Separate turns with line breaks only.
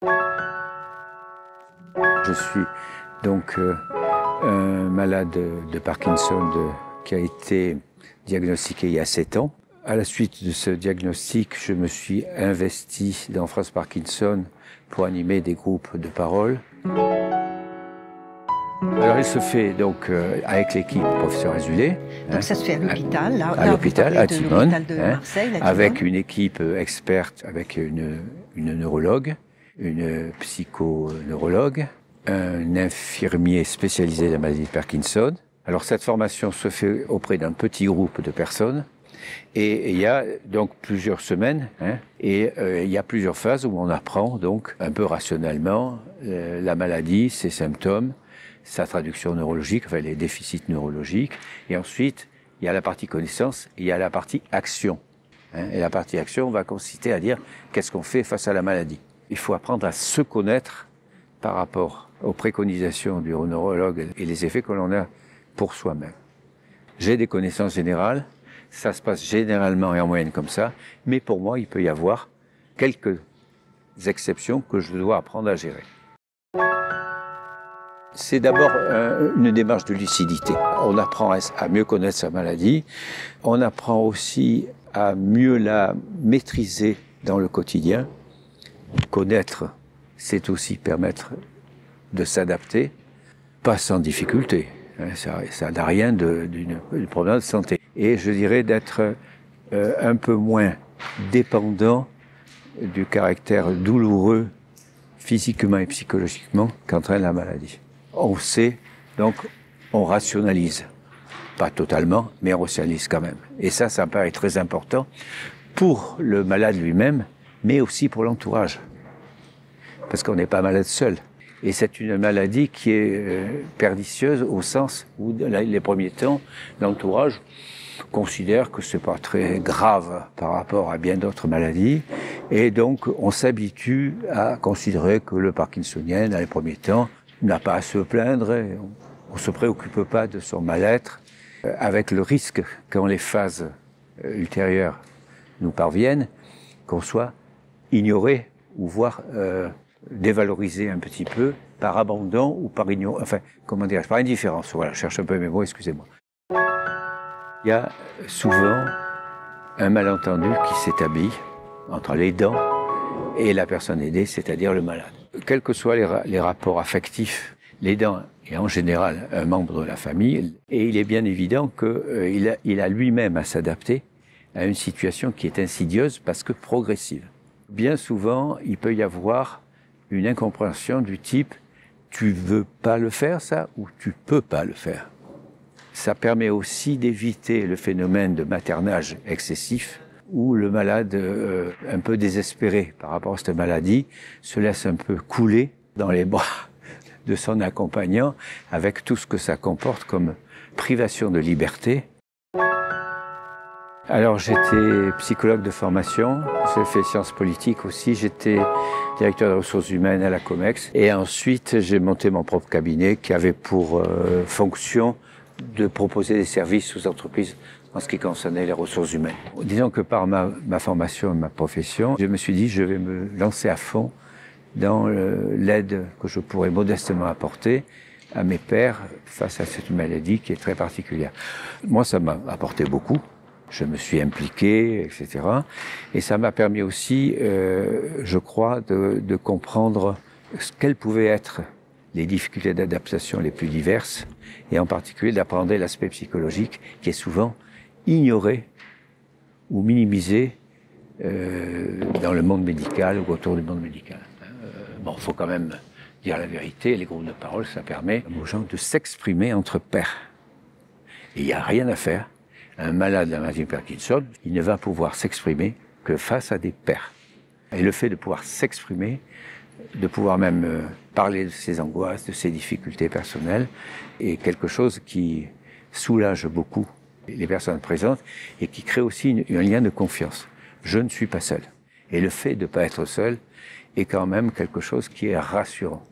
Je suis donc un malade de Parkinson qui a été diagnostiqué il y a 7 ans. À la suite de ce diagnostic, je me suis investi dans France Parkinson pour animer des groupes de parole. Alors il se fait donc avec l'équipe professeur Azoulay.
Donc ça se fait à l'hôpital, là,
à l'hôpital, à Timone,
de Marseille,
avec une équipe experte, avec une neurologue, une psychoneurologue, un infirmier spécialisé dans la maladie de Parkinson. Alors cette formation se fait auprès d'un petit groupe de personnes et il y a donc plusieurs semaines et il y a plusieurs phases où on apprend donc un peu rationnellement la maladie, ses symptômes, sa traduction neurologique, enfin les déficits neurologiques, et ensuite il y a la partie connaissance et il y a la partie action. Et la partie action va consister à dire qu'est-ce qu'on fait face à la maladie. Il faut apprendre à se connaître par rapport aux préconisations du neurologue et les effets que l'on a pour soi-même. J'ai des connaissances générales, ça se passe généralement et en moyenne comme ça, mais pour moi il peut y avoir quelques exceptions que je dois apprendre à gérer. C'est d'abord une démarche de lucidité. On apprend à mieux connaître sa maladie, on apprend aussi à mieux la maîtriser dans le quotidien. Connaître, c'est aussi permettre de s'adapter, pas sans difficulté. Ça n'a rien d'une problème de santé. Et je dirais d'être un peu moins dépendant du caractère douloureux physiquement et psychologiquement qu'entraîne la maladie. On sait, donc on rationalise. Pas totalement, mais on rationalise quand même. Et ça me paraît très important pour le malade lui-même, mais aussi pour l'entourage. Parce qu'on n'est pas malade seul. Et c'est une maladie qui est pernicieuse au sens où, dans les premiers temps, l'entourage considère que c'est pas très grave par rapport à bien d'autres maladies. Et donc, on s'habitue à considérer que le parkinsonien, dans les premiers temps, n'a pas à se plaindre. On ne se préoccupe pas de son mal-être, avec le risque, quand les phases ultérieures nous parviennent, qu'on soit ignoré ou voire dévalorisé un petit peu par abandon ou par par indifférence. Voilà, je cherche un peu mes mots, excusez-moi. Il y a souvent un malentendu qui s'établit entre l'aidant et la personne aidée, c'est-à-dire le malade. Quels que soient les rapports affectifs, l'aidant est en général un membre de la famille et il est bien évident qu'il a lui-même à s'adapter à une situation qui est insidieuse parce que progressive. Bien souvent, il peut y avoir une incompréhension du type « tu veux pas le faire ça » ou « tu peux pas le faire ». Ça permet aussi d'éviter le phénomène de maternage excessif où le malade, un peu désespéré par rapport à cette maladie, se laisse un peu couler dans les bras de son accompagnant avec tout ce que ça comporte comme privation de liberté. Alors j'étais psychologue de formation, j'ai fait sciences politiques aussi, j'étais directeur des ressources humaines à la Comex et ensuite j'ai monté mon propre cabinet qui avait pour fonction de proposer des services aux entreprises en ce qui concernait les ressources humaines. Disons que par ma formation et ma profession, je me suis dit je vais me lancer à fond dans l'aide que je pourrais modestement apporter à mes pairs face à cette maladie qui est très particulière. Moi ça m'a apporté beaucoup. Je me suis impliqué, etc. Et ça m'a permis aussi, je crois, de comprendre quelles pouvaient être les difficultés d'adaptation les plus diverses, et en particulier d'apprendre l'aspect psychologique qui est souvent ignoré ou minimisé dans le monde médical ou autour du monde médical. Bon, il faut quand même dire la vérité, les groupes de parole, ça permet aux gens de s'exprimer entre pairs. Et il n'y a rien à faire. Un malade de la maladie de Parkinson, il ne va pouvoir s'exprimer que face à des pairs. Et le fait de pouvoir s'exprimer, de pouvoir même parler de ses angoisses, de ses difficultés personnelles, est quelque chose qui soulage beaucoup les personnes présentes et qui crée aussi un lien de confiance. Je ne suis pas seul. Et le fait de ne pas être seul est quand même quelque chose qui est rassurant.